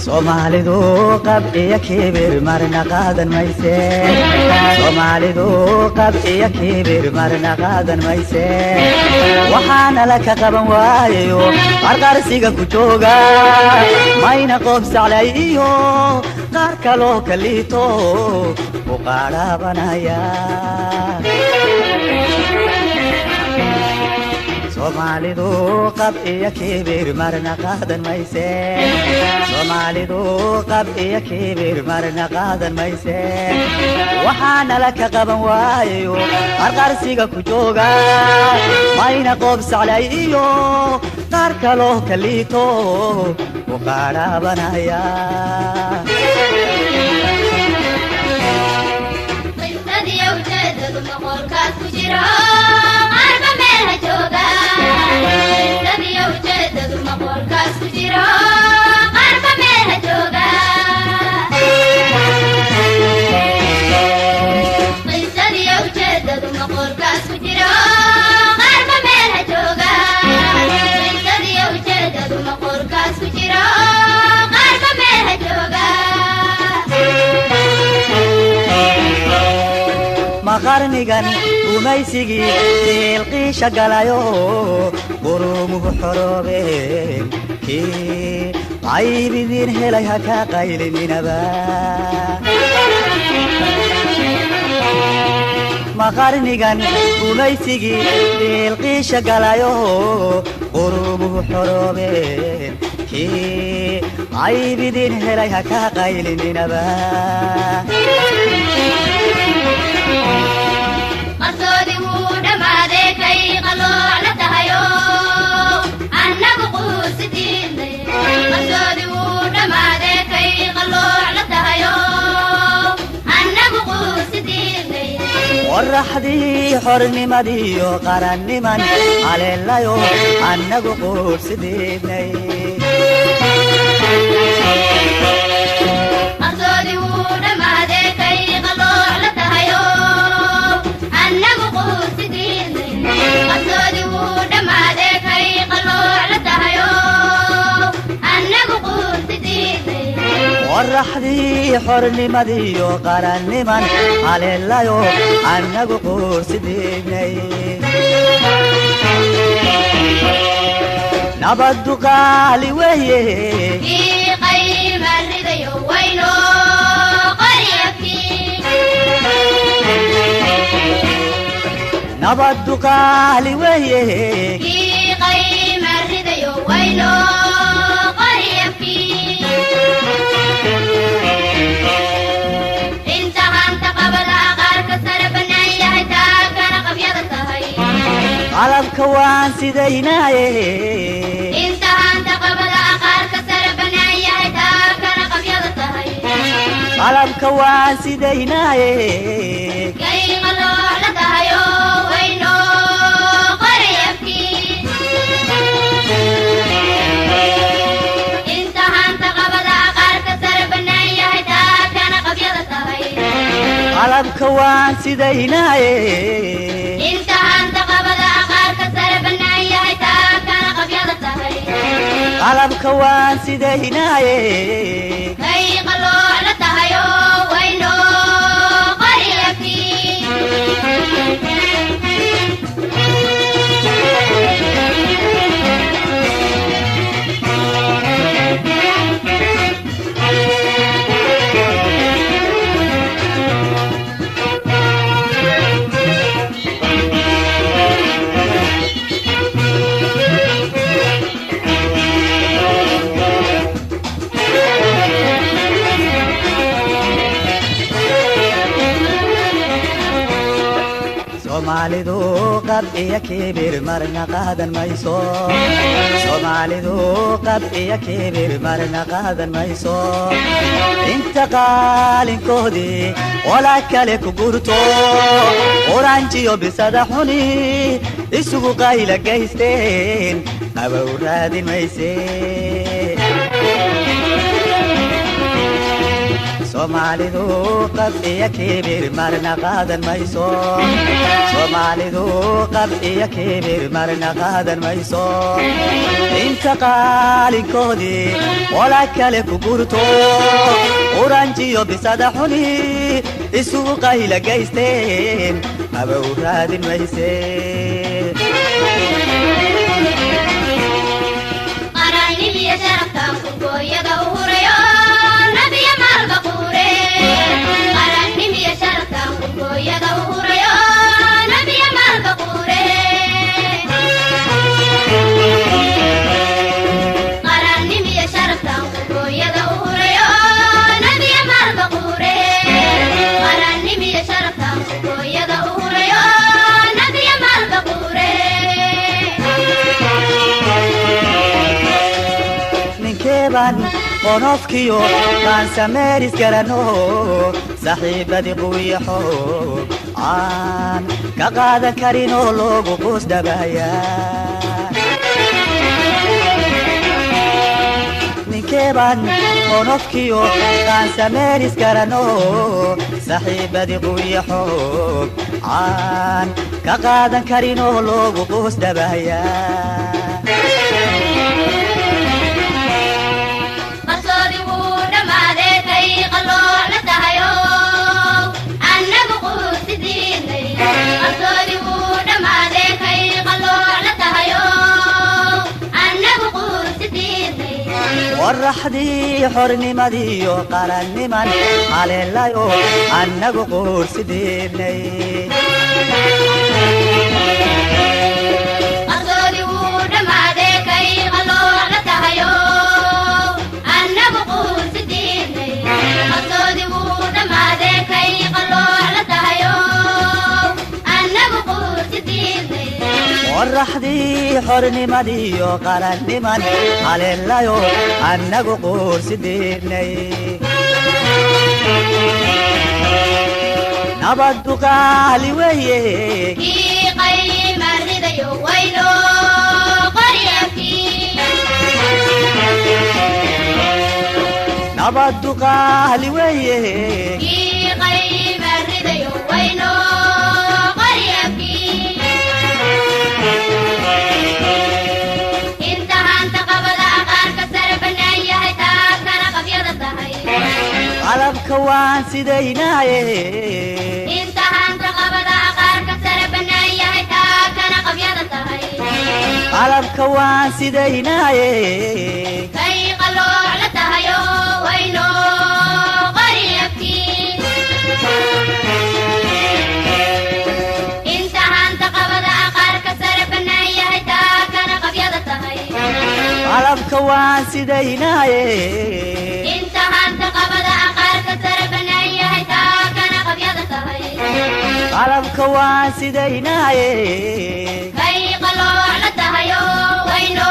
Soomaalidu qab iyo kibir marna qaadan mayse Soomaalidu qab iyo kibir marna qaadan mayse waxaana la ka qaban waayo qarqarsiga ku jooga mayna qof saclayo qaar kaloo kalito u qaarabanaya Soomaalidu qab iyo kibir marna qaadan mayse Soomaalidu qab iyo kibir marna qaadan mayse waxaana la ka qaban waayo qarqarsiga ku jooga mayna qof saclayo qaar kaloo kalito u qaarabanaya qisadiyo ujeedadu maqolkaas ku jiro qarba meel ha jooga qisadiyo ujeedadu maqolkaas ku jiro qarba meel ha jooga qisadiyo ujeedadu maqolkaas ku jiro qarba meel ha jooga qisadiyo ujeedadu maqolkaas ku jiro qarba meel ha jooga maqarnigan gumaysigii ilqiisha galayo qurumuhu xoroobeen kii qaybidiin helay ha ka qaylininaba maqarnigan gumaysigii ilqiisha galayo qurumuhu xoroobeen kii qaybidiin helay ha ka qaylininaba qarsoodi wuu dhammaadee kay qalooc la tahayo annagu quusi diidnay qarsoodi wuu dhammaadee kay qalooc la tahayo annagu quusi diidnay qorraxdii xornimadiyo qaranniman haleelayo annagu quusi diidnay qarsoodi wuu dhammaadee kay qalooc la tahayo annagu quusi diidnay qarsoodi wuu dhammaadee kay qalooc la tahayo annagu quusi diidnay qorraxdii xornimadiyo qaranniman haleelayo annagu quusi diidnay nabaddu qaali weeye kii qayma ridayo wayno qaryakii nabaddu qaali weeye kii qayma ridayo wayno qaryakii inta hanta qabada qaarka sare bannaan yahay taagana qabyada tahay qalabka waan sidaynaaye inta hanta qabada qaarka sare bannaan yahay taagana qabyada tahay qalabka waan sidaynaaye kay qalooc la tahayo wayno qaryakii inta hanta qabada qaarka sare bannaan yahay taagana qabyada tahay qalabka waan sidaynaaye inta hanta qabada qaarka sare bannaan yahay taagana qabyada tahay qalabka waan sidaynaaye kay qalooc la tahayo wayno qaryakii Soomaalidu qab iyo kibir marna qaadan mayso Soomaalidu qab iyo kibir marna qaadan mayso inta qaalinkoodii wala kale ku gurto oranjiyo bisada xuni isugu qayla gaysteen abaw raadin mayse soomaalidu qab iyo kibir marna qaadan mayso soomaalidu qab iyo kibir marna qaadan mayso inta qaalinkoodii wala kale ku gurto oranjiyo bisada xuni isugu qayla gaysteen aba u raadin mayseen qaranimiya sharaftaan kurkooyada u hurayo nabiya maalba quure qaranimiya sharaftaan kurkooyada u hurayo nabiya maalba quure qaranimiya sharaftaan kurkooyada u hurayo nabiya maalba quure qaranimiya sharaftaan kurkooyada u hurayo nabiya maalba quure ninkeeban qonofkiyo baan sameeris garano saaxiibadii quyaxo aan ka qaadan karin oo loogu qoos dhabaaya ninkeeban qonofkiyo baan sameeris garano saaxiibadii quyaxo aan ka qaadan karin oo loogu qoos dhabaaya qarsoodi wuu dhammaadee kay qalooc la tahayo annagu quusidiinay qarsoodi wuu dhammaadee kay qalooc la tahayo annagu quusidiinay qorraxdii xornimadiiyo qaranniman haleelayo annagu quursidiinay qarsoodi wuu dhammaadee kay qalooc la tahayo annagu quusidiinay qarsoodi wuu dhammaadee kay qalooc la tahayo annagu quusidiinay qorraxdii xornimadiiyo qaranniman haleelayo annagu quursidiinay nabaddu qaali weeye kii qaymarridayo wayno qaryakii nabaddu qaali weeye kii qaymarridayo wayno qaryakii inta hanta qabada aqaarka sare bannaan yahay taakana qabyada tahay qalabka waan sidaynaaye inta hanta qabada aqaarka sare bannaan yahay taakana qabyada tahay qalabka waan sidaynaaye kay qalooc la tahayo wayno qaryakii inta hanta qabada aqaarka sare bannaan yahay taakana qabyada tahay qalabka waan sidaynaaye inta hanta qabada aqaarka sare bannaan yahay taakana qabyada tahay qalabka waan sidaynaaye kay qalooc la tahayo wayno